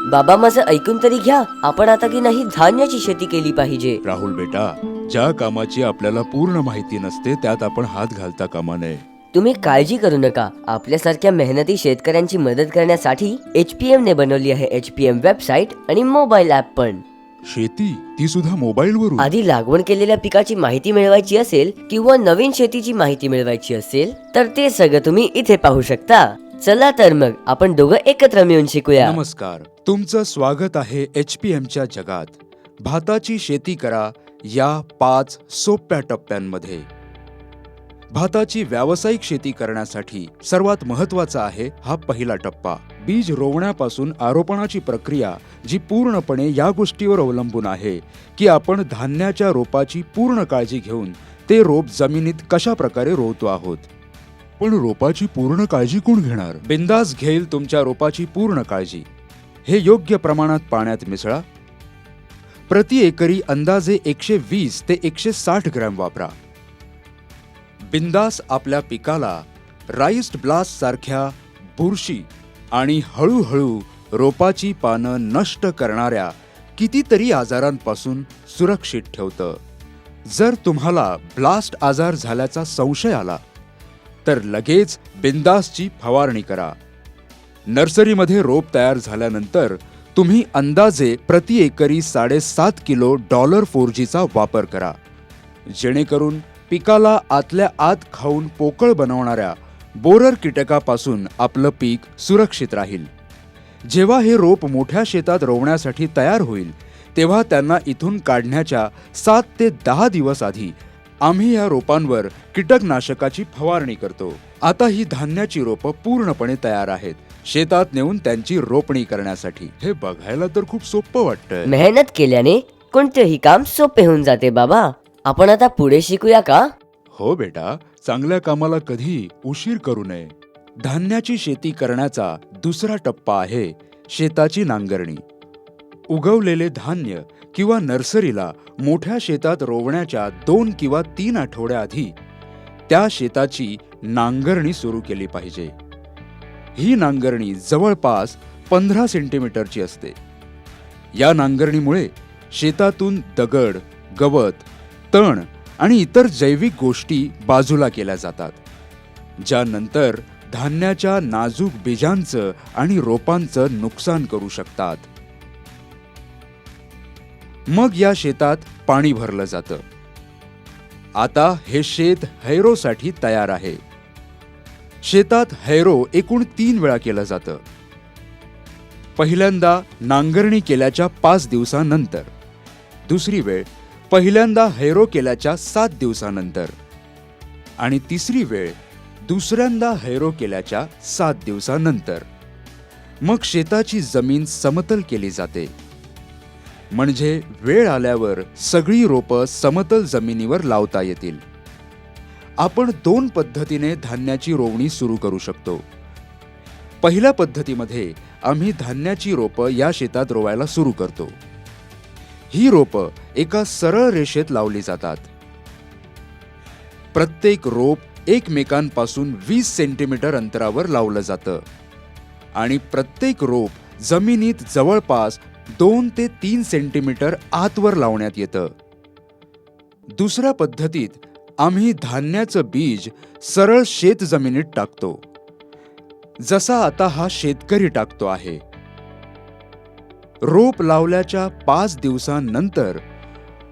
बाबा माझं ऐकून तरी घ्या. आपण आता की नाही धान्याची शेती केली पाहिजे. राहुल बेटा, ज्या कामाची आपल्याला पूर्ण माहिती नसते त्यात आपण हात घालता कामा नये. तुम्ही काळजी करू नका. आपल्यासारख्या मेहनती शेतकऱ्यांची मदत करण्यासाठी HPM ने बनवली आहे HPM वेबसाईट आणि मोबाईल ऍप पण. शेती ती सुद्धा मोबाईल वरून. आधी लागवड केलेल्या पिकाची माहिती मिळवायची असेल किंवा नवीन शेतीची माहिती मिळवायची असेल तर ते सगळं तुम्ही इथे पाहू शकता. चला तर मग आपण दोघं एकत्र मिळून शिकूया. नमस्कार, तुमचं स्वागत आहे HPM च्या जगात. भाताची शेती करा या 5 सोप्या टप्प्यांमध्ये. भाताची व्यावसायिक शेती करण्यासाठी सर्वात महत्वाचा आहे हा पहिला टप्पा. बीज रोवण्यापासून आरोपणाची प्रक्रिया, जी पूर्णपणे या गोष्टीवर अवलंबून आहे की आपण धान्याच्या रोपाची पूर्ण काळजी घेऊन ते रोप जमिनीत कशा प्रकारे रोवतो आहोत. पण रोपाची पूर्ण काळजी कोण घेणार? बिंदास घेईल तुमच्या रोपाची पूर्ण काळजी. हे योग्य प्रमाणात पाण्यात मिसळा. प्रति एकरी अंदाजे 120 ते 160 ग्रॅम वापरा. बिंदास आपल्या पिकाला राईस्ट ब्लास्ट सारख्या बुरशी आणि हळूहळू रोपाची पानं नष्ट करणाऱ्या कितीतरी आजारांपासून सुरक्षित ठेवतं. जर तुम्हाला ब्लास्ट आजार झाल्याचा संशय आला तर लगेच बिंदासची फवारणी करा. नर्सरीमध्ये रोप तयार झाल्यानंतर तुम्ही अंदाजे प्रति एकरी 7.5 किलो $4Gचा वापर करा, जेणेकरून पिकाला आतल्या आत खाऊन पोकळ बनवणाऱ्या बोरर कीटकापासून आपलं पीक सुरक्षित राहील. जेव्हा हे रोप मोठ्या शेतात रोवण्यासाठी तयार होईल तेव्हा त्यांना इथून काढण्याच्या 7 ते 10 दिवस आधी आम्ही या रोपांवर कीटकनाशकाची फवारणी करतो. आता ही धान्याची रोपं पूर्णपणे तयार आहेत शेतात नेऊन त्यांची रोपणी करण्यासाठी. हे बघायला तर खूप सोपं वाटतंय. मेहनत केल्याने कोणतेही काम सोपे होऊन जाते बाबा. आपण आता पुढे शिकूया का? हो बेटा, चांगल्या कामाला कधी उशीर करू नये. धान्याची शेती करण्याचा दुसरा टप्पा आहे शेताची नांगरणी. उगवलेले धान्य किंवा नर्सरीला मोठ्या शेतात रोवण्याच्या 2 किंवा 3 आठवड्याआधी त्या शेताची नांगरणी सुरू केली पाहिजे. ही नांगरणी जवळपास 15 सेंटीमीटरची असते. या नांगरणीमुळे शेतातून दगड, गवत, तण आणि इतर जैविक गोष्टी बाजूला केल्या जातात, ज्यानंतर धान्याच्या नाजूक बीजांचं आणि रोपांचं नुकसान करू शकतात. मग या शेतात पाणी भरलं जातं. आता हे शेत हैरोसाठी तयार आहे. शेतात हैरो एकूण 3 वेळा केलं जातं. पहिल्यांदा नांगरणी केल्याच्या 5 दिवसानंतर, दुसरी वेळ पहिल्यांदा हैरो केल्याच्या 7 दिवसानंतर आणि तिसरी वेळ दुसऱ्यांदा हैरो केल्याच्या 7 दिवसानंतर. मग शेताची जमीन समतल केली जाते, म्हणजे वेळ आल्यावर सगळी रोपं समतल जमिनीवर लावता येतील. आपण 2 पद्धतीने धान्याची रोवणी सुरू करू शकतो. पहिल्या पद्धतीमध्ये आम्ही धान्याची रोपं या शेतात रोवायला सुरू करतो. ही रोपं एका सरळ रेषेत लावली जातात. प्रत्येक रोप एकमेकांपासून 20 सेंटीमीटर अंतरावर लावलं जातं आणि प्रत्येक रोप जमिनीत जवळपास 2 ते 3 सेंटीमीटर आतवर लावण्यात येतं. दुसऱ्या पद्धतीत आम्ही धान्याचं बीज सरळ शेत जमिनीत टाकतो, जसा आता हा शेतकरी टाकतो आहे. रोप लावल्याच्या 5 दिवसांनंतर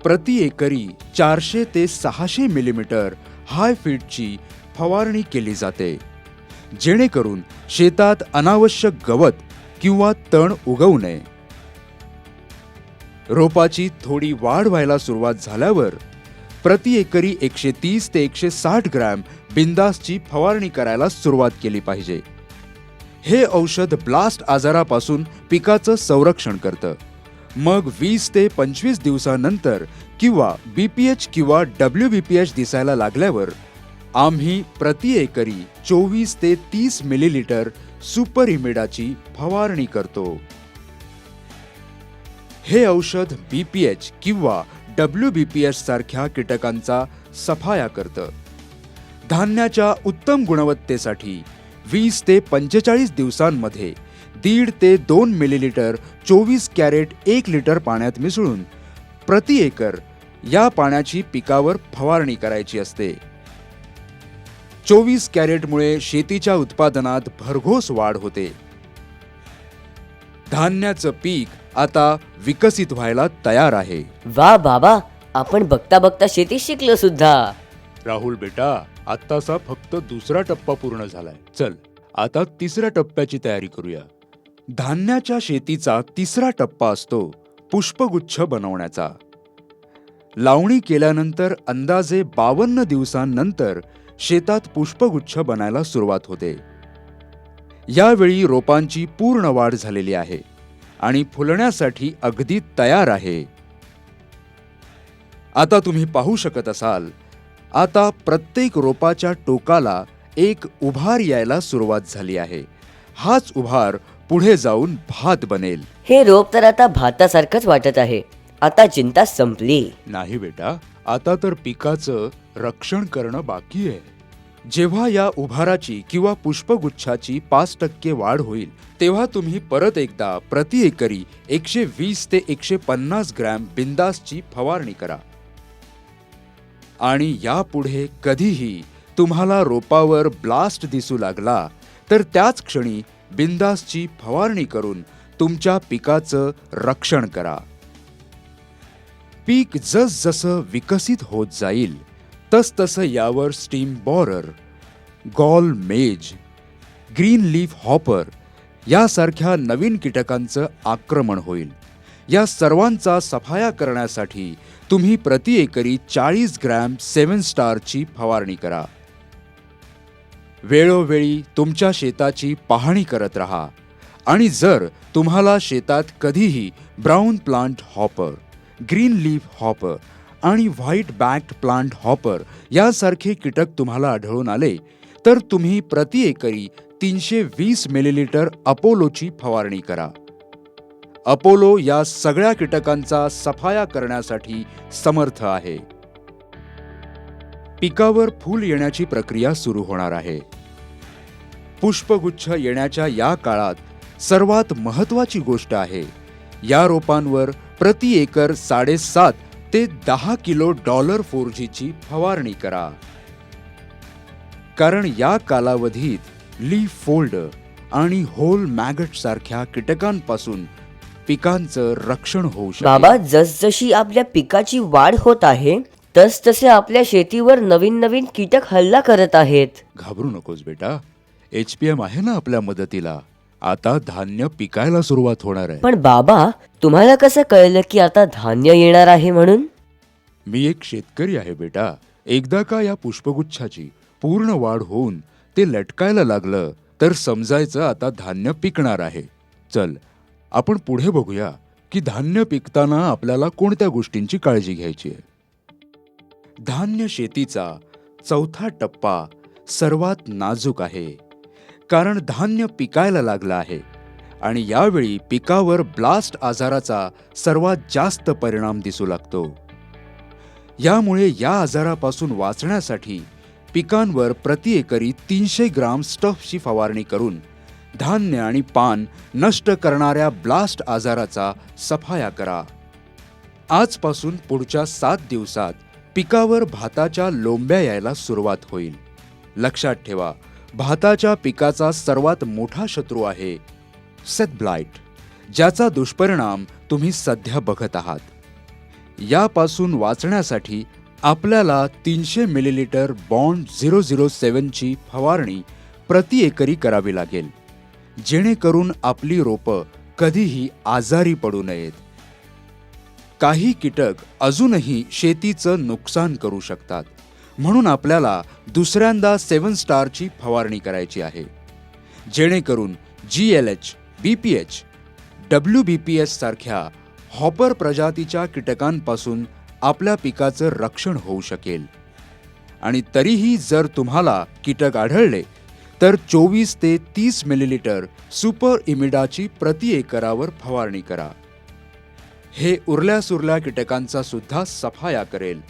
प्रति एकरी 400 ते 600 मिलीमीटर हाय फीटची फवारणी केली जाते, जेणेकरून शेतात अनावश्यक गवत किंवा तण उगवू नये. रोपाची थोडी वाढ व्हायला सुरुवात झाल्यावर प्रति एकरी 130 ते 160 ग्रॅम बिंदासची फवारणी करायला सुरुवात केली पाहिजे. हे औषध ब्लास्ट आजारापासून पिकाचं संरक्षण करतं. मग 20 ते 25 दिवसानंतर किंवा BPH किंवा WBPH दिसायला लागल्यावर आम्ही प्रति एकरी 24 ते 30 मिलीलीटर सुपर इमिडाची फवारणी करतो. हे औषध BPH किंवा WBPH सारख्या कीटकांचा सफाया करतं. धान्याच्या उत्तम गुणवत्तेसाठी 20 ते 45 दिवसांमध्ये 1.5 ते 2 मिलीलिटर 24 कॅरेट 1 लिटर पाण्यात मिसळून प्रति एकर या पाण्याची पिकावर फवारणी करायची असते. 24 कॅरेटमुळे शेतीच्या उत्पादनात भरघोस वाढ होते. धान्याचं पीक आता विकसित व्हायला तयार आहे. वा बाबा, आपण बघता बघता शेती शिकलो सुद्धा. राहुल बेटा, आत्ताचा फक्त दुसरा टप्पा पूर्ण झालाय. चल आता तिसऱ्या टप्प्याची तयारी करूया. धान्याच्या शेतीचा तिसरा टप्पा असतो पुष्पगुच्छ बनवण्याचा. लावणी केल्यानंतर अंदाजे 52 दिवसांनंतर शेतात पुष्पगुच्छ बनायला सुरुवात होते. यावेळी रोपांची पूर्ण वाढ झालेली आहे आणि फुलण्यासाठी अगदी तयार आहे. आता तुम्ही पाहू शकत असाल, आता प्रत्येक रोपाच्या टोकाला एक उभार यायला सुरुवात झाली आहे. हाच उभार पुढे जाऊन भात बनेल. हे रोप तर आता भातासारखंच वाटत आहे. आता चिंता संपली. नाही बेटा, आता तर पिकाचं रक्षण करणं बाकी आहे. जेव्हा या उभाराची किंवा पुष्पगुच्छाची 5% वाढ होईल, तेव्हा तुम्ही परत एकदा प्रति एकरी 120 ते 150 ग्रॅम बिंदासची फवारणी करा. आणि यापुढे कधीही तुम्हाला रोपावर ब्लास्ट दिसू लागला तर त्याच क्षणी बिंदासची फवारणी करून तुमच्या पिकाचं रक्षण करा. पीक जसजसं विकसित होत जाईल तसतसं यावर स्टीम बॉरर, गॉल मेज, ग्रीन लीफ हॉपर यासारख्या नवीन कीटकांचं आक्रमण होईल. या सर्वांचा सफाया करण्यासाठी तुम्ही प्रति एकरी 40 ग्रॅम 7 स्टारची फवारणी करा. वेळोवेळी तुमच्या शेताची पाहणी करत राहा आणि जर तुम्हाला शेतात कधीही brown plant hopper, green leaf hopper आणि व्हाईट बॅक्ड प्लांट हॉपर यासारखे कीटक तुम्हाला आढळून आले तर तुम्ही प्रति एकरी 320 मिलीलिटर अपोलोची फवारणी करा. अपोलो या सगळ्या कीटकांचा सफाया करण्यासाठी समर्थ आहे. पिकावर फूल येण्याची प्रक्रिया सुरू होणार आहे. पुष्पगुच्छ येण्याच्या या काळात सर्वात महत्त्वाची गोष्ट आहे, या रोपांवर प्रति एकर 7.5 ते 10 किलो $4Gची फवारणी करा. कारण या कालावधीत लीफ फोल्डर आणि होल मॅगट सारख्या कीटकांपासून पिकांचं रक्षण होऊ शकते. बाबा, जसजशी आपल्या पिकाची वाढ होत आहे तसतसे आपल्या शेतीवर नवीन नवीन कीटक हल्ला करत आहेत. घाबरू नकोस बेटा, HPM आहे ना आपल्या मदतीला. आता धान्य पिकायला सुरुवात होणार आहे. पण बाबा, तुम्हाला कसं कळलं की आता धान्य येणार आहे म्हणून? मी एक शेतकरी आहे बेटा. एकदा का या पुष्पगुच्छाची पूर्ण वाढ होऊन ते लटकायला लागलं तर समजायचं आता धान्य पिकणार आहे. चल आपण पुढे बघूया की धान्य पिकताना आपल्याला कोणत्या गोष्टींची काळजी घ्यायची आहे. धान्य शेतीचा चौथा टप्पा सर्वात नाजूक आहे, कारण धान्य पिकायला लागलं आहे आणि यावेळी पिकावर ब्लास्ट आजाराचा सर्वात जास्त परिणाम दिसू लागतो. यामुळे या आजारापासून वाचण्यासाठी पिकांवर प्रति एकरी 300 ग्राम स्टफची फवारणी करून धान्य आणि पान नष्ट करणाऱ्या ब्लास्ट आजाराचा सफाया करा. आजपासून पुढच्या 7 दिवसात पिकावर भाताच्या लोंब्या यायला सुरुवात होईल. लक्षात ठेवा, भाताच्या पिकाचा सर्वात मोठा शत्रू आहे सेथ ब्लाइट, ज्याचा दुष्परिणाम तुम्ही सध्या बघत आहात. यापासून वाचण्यासाठी आपल्याला 300 मिलीलिटर बॉन्ड 007ची फवारणी प्रति एकरी करावी लागेल, जेणेकरून आपली रोपं कधीही आजारी पडू नयेत. काही कीटक अजूनही शेतीचं नुकसान करू शकतात, म्हणून आपल्याला दुसऱ्यांदा 7 स्टारची फवारणी करायची आहे, जेणेकरून GLH, BPH, WBPS सारख्या हॉपर प्रजातीच्या कीटकांपासून आपल्या पिकाचं रक्षण होऊ शकेल. आणि तरीही जर तुम्हाला कीटक आढळले तर 24 ते 30 मिलीलिटर सुपर इमिडाची प्रति एकरावर फवारणी करा. हे उरल्या सुरल्या कीटकांचा सुद्धा सफाया करेल.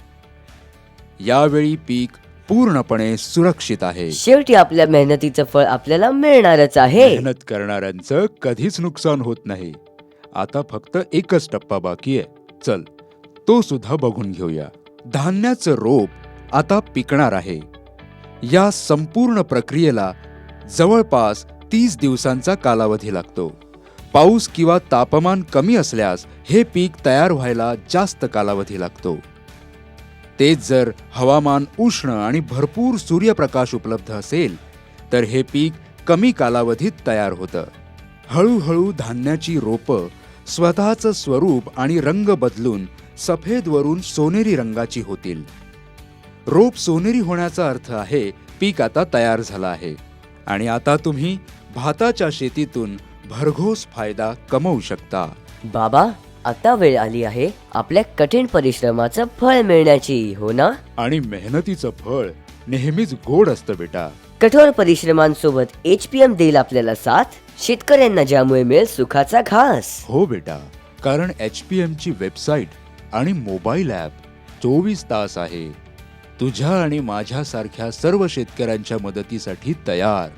यावेळी पीक पूर्णपणे सुरक्षित आहे. शेवटी आपल्या मेहनतीचं फळ आपल्याला मिळणारच आहे. मेहनत करणाऱ्यांचं कधीच नुकसान होत नाही. आता फक्त एकच टप्पा बाकी आहे. चल तो सुद्धा बघून घेऊया. धान्याचं रोप आता पिकणार आहे. या संपूर्ण प्रक्रियेला जवळपास 30 दिवसांचा कालावधी लागतो. पाऊस किंवा तापमान कमी असल्यास हे पीक तयार व्हायला जास्त कालावधी लागतो. तेच जर हवामान उष्ण आणि भरपूर सूर्यप्रकाश उपलब्ध असेल तर हे पीक कमी कालावधीत तयार होतं. हळूहळू धान्याची रोपं स्वतःचं स्वरूप आणि रंग बदलून सफेदवरून सोनेरी रंगाची होतील. रोप सोनेरी होण्याचा अर्थ आहे पीक आता तयार झालं आहे आणि आता तुम्ही भाताच्या शेतीतून भरघोस फायदा कमवू शकता. बाबा, आता वेळ आली आहे आपल्या कठीण परिश्रमाचं फळ मिळण्याची, हो ना? आणि मेहनतीचं फळ नेहमीच गोड असतं बेटा. कठोर परिश्रमांसोबत HPM देईल आपल्याला साथ. शेतकऱ्यांना ज्यामुळे मिळेल सुखाचा घास. हो बेटा, कारण HPM ची वेबसाईट आणि मोबाईल ॲप 24 तास आहे तुझ्या आणि माझ्यासारख्या सर्व शेतकऱ्यांच्या मदतीसाठी तयार.